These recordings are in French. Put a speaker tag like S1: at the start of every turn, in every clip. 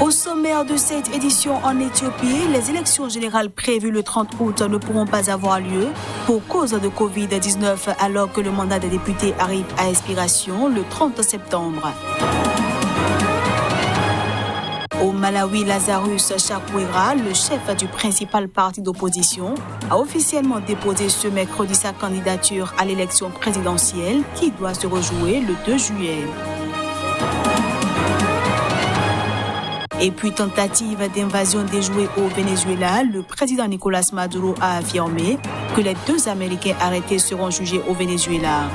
S1: Au sommaire de cette édition en Éthiopie, les élections générales prévues le 30 août ne pourront pas avoir lieu pour cause de Covid-19 alors que le mandat des députés arrive à expiration le 30 septembre. Au Malawi, Lazarus Chakwera, le chef du principal parti d'opposition, a officiellement déposé ce mercredi sa candidature à l'élection présidentielle qui doit se rejouer le 2 juillet. Et puis, tentative d'invasion déjouée au Venezuela, le président Nicolas Maduro a affirmé que les 2 Américains arrêtés seront jugés au Venezuela.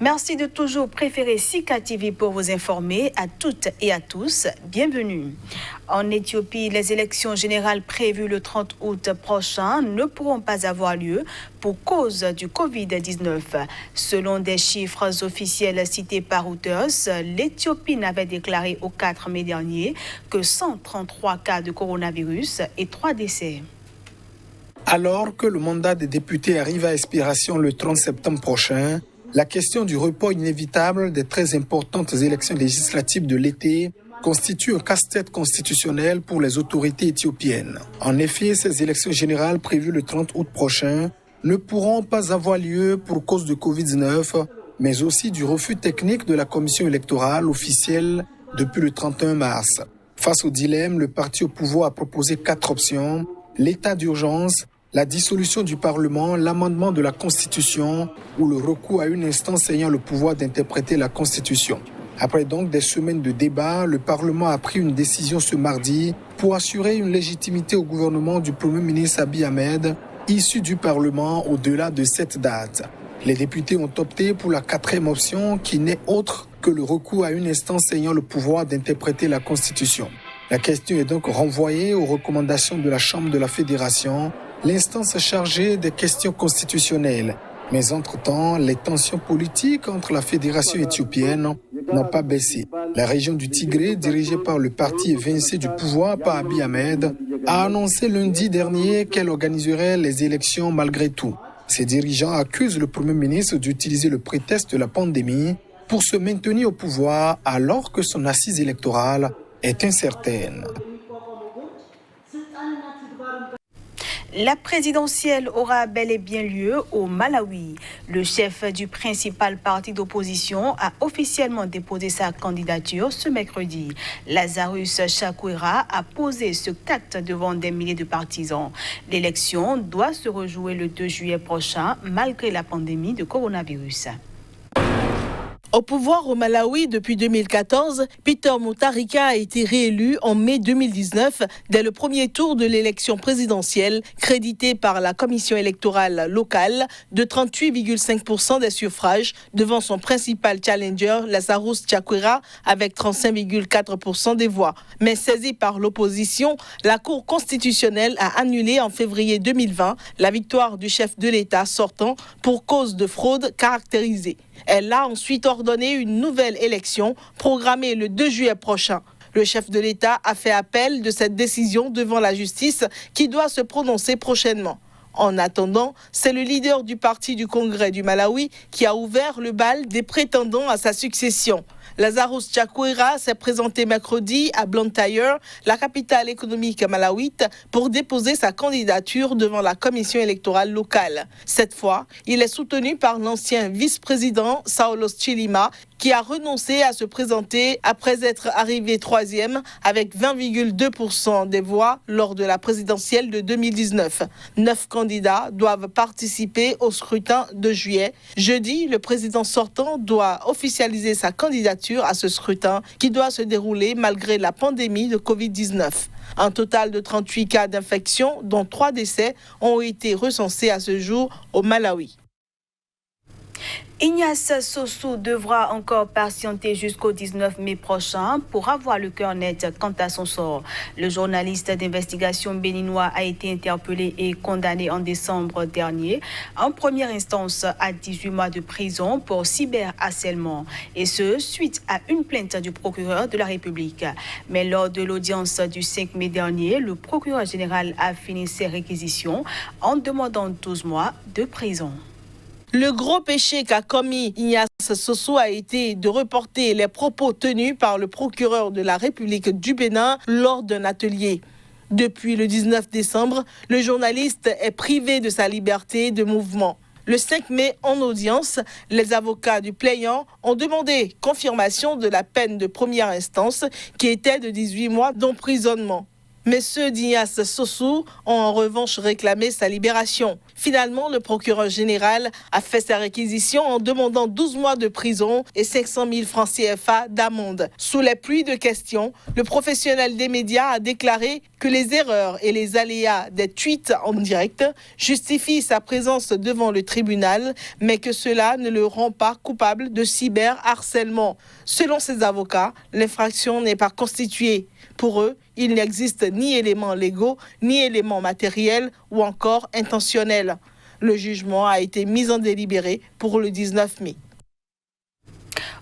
S1: Merci de toujours préférer Sika TV pour vous informer. À toutes et à tous, bienvenue. En Éthiopie, les élections générales prévues le 30 août prochain ne pourront pas avoir lieu pour cause du Covid-19. Selon des chiffres officiels cités par Reuters, l'Éthiopie n'avait déclaré au 4 mai dernier que 133 cas de coronavirus et 3 décès.
S2: Alors que le mandat des députés arrive à expiration le 30 septembre prochain, la question du report inévitable des très importantes élections législatives de l'été constitue un casse-tête constitutionnel pour les autorités éthiopiennes. En effet, ces élections générales prévues le 30 août prochain ne pourront pas avoir lieu pour cause de Covid-19, mais aussi du refus technique de la commission électorale officielle depuis le 31 mars. Face au dilemme, le parti au pouvoir a proposé 4 options: l'état d'urgence, la dissolution du Parlement, l'amendement de la Constitution ou le recours à une instance ayant le pouvoir d'interpréter la Constitution. Après donc des semaines de débats, le Parlement a pris une décision ce mardi pour assurer une légitimité au gouvernement du Premier ministre Abiy Ahmed, issu du Parlement au-delà de cette date. Les députés ont opté pour la 4e option qui n'est autre que le recours à une instance ayant le pouvoir d'interpréter la Constitution. La question est donc renvoyée aux recommandations de la Chambre de la Fédération, l'instance chargée des questions constitutionnelles. Mais entre-temps, les tensions politiques entre la fédération éthiopienne n'ont pas baissé. La région du Tigré, dirigée par le parti évincé du pouvoir par Abiy Ahmed, a annoncé lundi dernier qu'elle organiserait les élections malgré tout. Ses dirigeants accusent le Premier ministre d'utiliser le prétexte de la pandémie pour se maintenir au pouvoir alors que son assise électorale est incertaine.
S1: La présidentielle aura bel et bien lieu au Malawi. Le chef du principal parti d'opposition a officiellement déposé sa candidature ce mercredi. Lazarus Chakwera a posé ce acte devant des milliers de partisans. L'élection doit se rejouer le 2 juillet prochain malgré la pandémie de coronavirus.
S3: Au pouvoir au Malawi depuis 2014, Peter Mutharika a été réélu en mai 2019 dès le premier tour de l'élection présidentielle, crédité par la commission électorale locale de 38,5% des suffrages devant son principal challenger, Lazarus Chakwera, avec 35,4% des voix. Mais saisi par l'opposition, la Cour constitutionnelle a annulé en février 2020 la victoire du chef de l'État sortant pour cause de fraude caractérisée. Elle a ensuite ordonné une nouvelle élection programmée le 2 juillet prochain. Le chef de l'État a fait appel de cette décision devant la justice qui doit se prononcer prochainement. En attendant, c'est le leader du parti du Congrès du Malawi qui a ouvert le bal des prétendants à sa succession. Lazarus Chakwera s'est présenté mercredi à Blantyre, la capitale économique malawite, pour déposer sa candidature devant la commission électorale locale. Cette fois, il est soutenu par l'ancien vice-président Saulos Chilima, qui a renoncé à se présenter après être arrivé 3e avec 20,2% des voix lors de la présidentielle de 2019. 9 candidats doivent participer au scrutin de juillet. Jeudi, le président sortant doit officialiser sa candidature à ce scrutin qui doit se dérouler malgré la pandémie de Covid-19. Un total de 38 cas d'infection, dont 3 décès, ont été recensés à ce jour au Malawi.
S1: Ignace Sossou devra encore patienter jusqu'au 19 mai prochain pour avoir le cœur net quant à son sort. Le journaliste d'investigation béninois a été interpellé et condamné en décembre dernier, en première instance à 18 mois de prison pour cyberharcèlement, et ce, suite à une plainte du procureur de la République. Mais lors de l'audience du 5 mai dernier, le procureur général a fini ses réquisitions en demandant 12 mois de prison.
S3: Le gros péché qu'a commis Ignace Sossou a été de reporter les propos tenus par le procureur de la République du Bénin lors d'un atelier. Depuis le 19 décembre, le journaliste est privé de sa liberté de mouvement. Le 5 mai, en audience, les avocats du plaignant ont demandé confirmation de la peine de première instance qui était de 18 mois d'emprisonnement. Mais ceux d'Ignace Sossou ont en revanche réclamé sa libération. Finalement, le procureur général a fait sa réquisition en demandant 12 mois de prison et 500 000 francs CFA d'amende. Sous les pluies de questions, le professionnel des médias a déclaré que les erreurs et les aléas des tweets en direct justifient sa présence devant le tribunal, mais que cela ne le rend pas coupable de cyberharcèlement. Selon ses avocats, l'infraction n'est pas constituée. Pour eux, il n'existe ni éléments légaux, ni éléments matériels ou encore intentionnels. Le jugement a été mis en délibéré pour le 19 mai.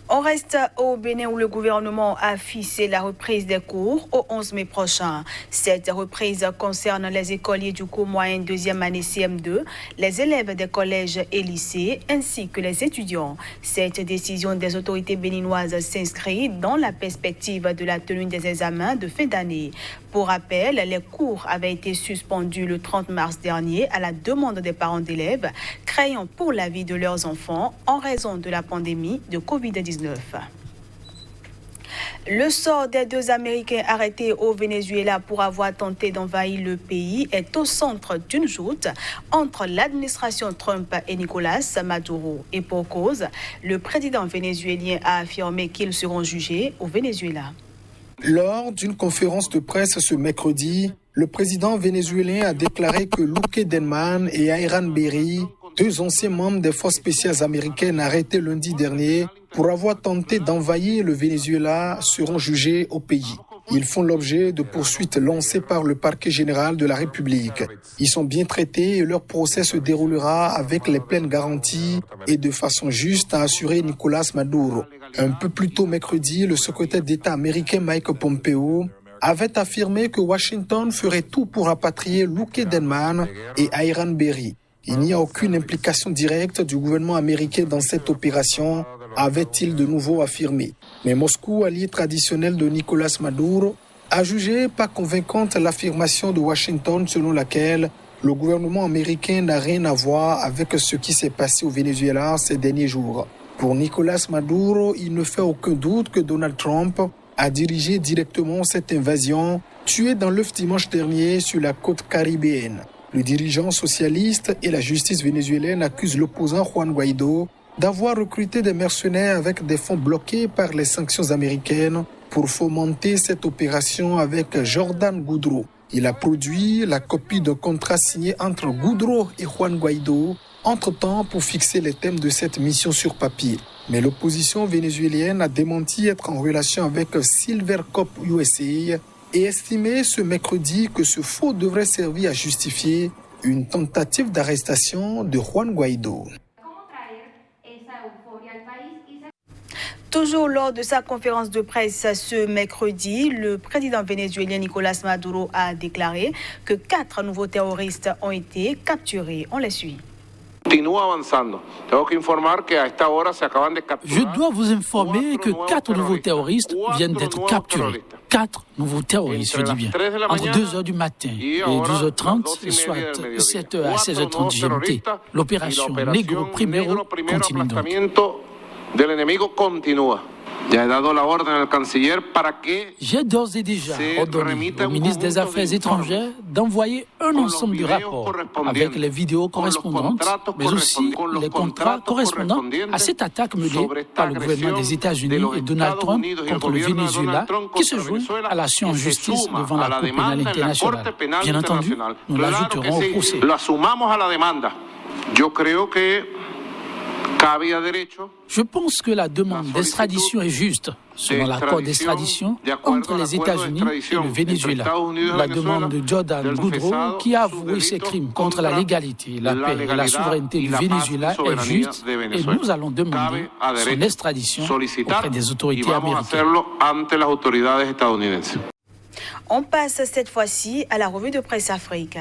S1: On reste au Bénin où le gouvernement a fixé la reprise des cours au 11 mai prochain. Cette reprise concerne les écoliers du cours moyen deuxième année CM2, les élèves des collèges et lycées ainsi que les étudiants. Cette décision des autorités béninoises s'inscrit dans la perspective de la tenue des examens de fin d'année. Pour rappel, les cours avaient été suspendus le 30 mars dernier à la demande des parents d'élèves, craignant pour la vie de leurs enfants en raison de la pandémie de Covid-19. Le sort des deux Américains arrêtés au Venezuela pour avoir tenté d'envahir le pays est au centre d'une joute entre l'administration Trump et Nicolas Maduro. Et pour cause, le président vénézuélien a affirmé qu'ils seront jugés au Venezuela.
S2: Lors d'une conférence de presse ce mercredi, le président vénézuélien a déclaré que Luque Denman et Ayran Berry, deux anciens membres des forces spéciales américaines arrêtés lundi dernier pour avoir tenté d'envahir le Venezuela, seront jugés au pays. Ils font l'objet de poursuites lancées par le parquet général de la République. Ils sont bien traités et leur procès se déroulera avec les pleines garanties et de façon juste, a assuré Nicolas Maduro. Un peu plus tôt mercredi, le secrétaire d'État américain Mike Pompeo avait affirmé que Washington ferait tout pour rapatrier Luque Denman et Ayran Berry. Il n'y a aucune implication directe du gouvernement américain dans cette opération, avait-il de nouveau affirmé. Mais Moscou, allié traditionnel de Nicolas Maduro, a jugé pas convaincante l'affirmation de Washington selon laquelle le gouvernement américain n'a rien à voir avec ce qui s'est passé au Venezuela ces derniers jours. Pour Nicolas Maduro, il ne fait aucun doute que Donald Trump a dirigé directement cette invasion, tuée dans l'œuf dimanche dernier sur la côte caribéenne. Le dirigeant socialiste et la justice vénézuélienne accusent l'opposant Juan Guaido d'avoir recruté des mercenaires avec des fonds bloqués par les sanctions américaines pour fomenter cette opération avec Jordan Goudreau. Il a produit la copie d'un contrat signé entre Goudreau et Juan Guaido, entre-temps pour fixer les thèmes de cette mission sur papier. Mais l'opposition vénézuélienne a démenti être en relation avec Silvercorp USA et estimé ce mercredi que ce faux devrait servir à justifier une tentative d'arrestation de Juan Guaido.
S1: Toujours lors de sa conférence de presse ce mercredi, le président vénézuélien Nicolas Maduro a déclaré que 4 nouveaux terroristes ont été capturés. On les suit.
S4: Je dois vous informer que 4 nouveaux terroristes viennent d'être capturés. 4 nouveaux terroristes, je dis bien. Entre 2h du matin et 12h30, soit 7h à 16h30 GMT. L'opération Negro Primero continue donc. J'ai d'ores et déjà ordonné au ministre des Affaires étrangères d'envoyer un ensemble de rapports avec les vidéos correspondantes, mais aussi les contrats correspondant à cette attaque menée par le gouvernement des États-Unis et Donald Trump contre le Venezuela, qui se joue à l'action en justice devant la Cour pénale internationale. Bien entendu, nous l'ajouterons au procès. Je pense que la demande d'extradition est juste, selon l'accord d'extradition entre les États-Unis et le Venezuela. La demande de Jordan Goudreau, qui a avoué ses crimes contre la légalité, la paix et la souveraineté du Venezuela, est juste et nous allons demander son extradition auprès des autorités américaines.
S1: On passe cette fois-ci à la revue de presse Afrique.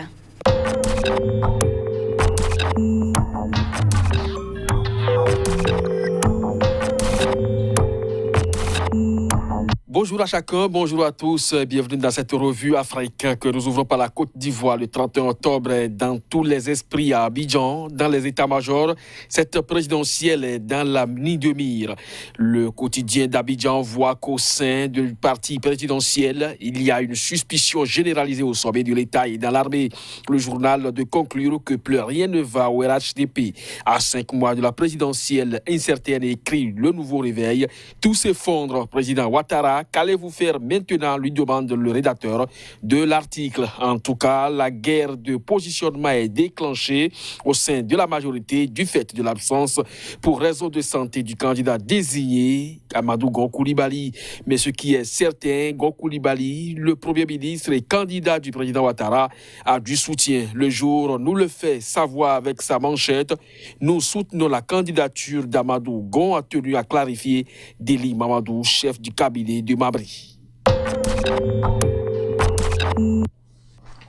S5: Bonjour à chacun, bonjour à tous. Bienvenue dans cette revue Afrique que nous ouvrons par la Côte d'Ivoire le 31 octobre. Dans tous les esprits à Abidjan, dans les états-majors, cette présidentielle est dans la ligne de mire. Le quotidien d'Abidjan voit qu'au sein du parti présidentiel, il y a une suspicion généralisée au sommet de l'État et dans l'armée. Le journal de conclure que plus rien ne va au RHDP. À 5 mois de la présidentielle incertaine, écrit le nouveau réveil. Tout s'effondre, président Ouattara. Qu'allez-vous faire maintenant, lui demande le rédacteur de l'article. En tout cas, la guerre de positionnement est déclenchée au sein de la majorité du fait de l'absence pour raison de santé du candidat désigné, Amadou Gon Coulibaly. Mais ce qui est certain, Gon Coulibaly, le Premier ministre et candidat du président Ouattara, a du soutien. Le jour nous le fait savoir avec sa manchette. Nous soutenons la candidature d'Amadou Gon, a tenu à clarifier Deli Mamadou, chef du cabinet de Mabri.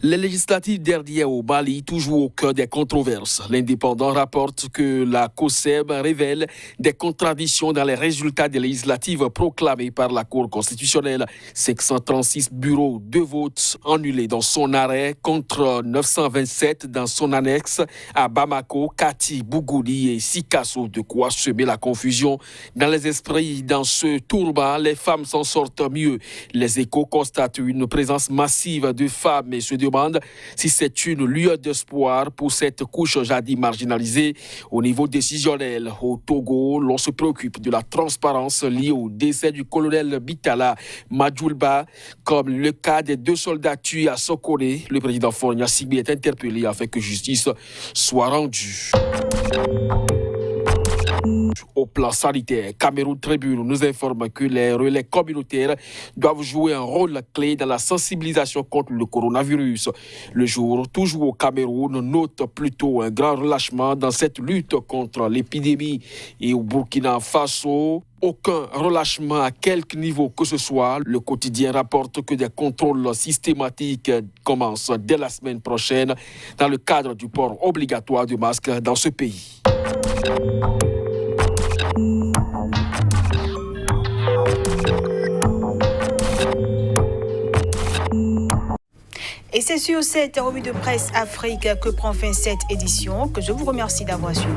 S5: Les législatives dernières au Mali, toujours au cœur des controverses. L'Indépendant rapporte que la COSEB révèle des contradictions dans les résultats des législatives proclamées par la Cour constitutionnelle. 536 bureaux de vote annulés dans son arrêt contre 927 dans son annexe à Bamako, Kati, Bougouni et Sikasso. De quoi semer la confusion dans les esprits. Dans ce tourment, les femmes s'en sortent mieux. Les Échos constatent une présence massive de femmes et se demande si c'est une lueur d'espoir pour cette couche jadis marginalisée au niveau décisionnel. Au Togo, l'on se préoccupe de la transparence liée au décès du colonel Bitala Madjoulba, comme le cas des 2 soldats tués à Sokone. Le président Fornia Sigbi est interpellé afin que justice soit rendue. Au plan sanitaire, Cameroun Tribune nous informe que les relais communautaires doivent jouer un rôle clé dans la sensibilisation contre le coronavirus. Le jour, toujours au Cameroun, note plutôt un grand relâchement dans cette lutte contre l'épidémie. Et au Burkina Faso, aucun relâchement à quelque niveau que ce soit. Le quotidien rapporte que des contrôles systématiques commencent dès la semaine prochaine dans le cadre du port obligatoire du masque dans ce pays.
S1: Et c'est sur cette revue de presse Afrique que prend fin cette édition que je vous remercie d'avoir suivi.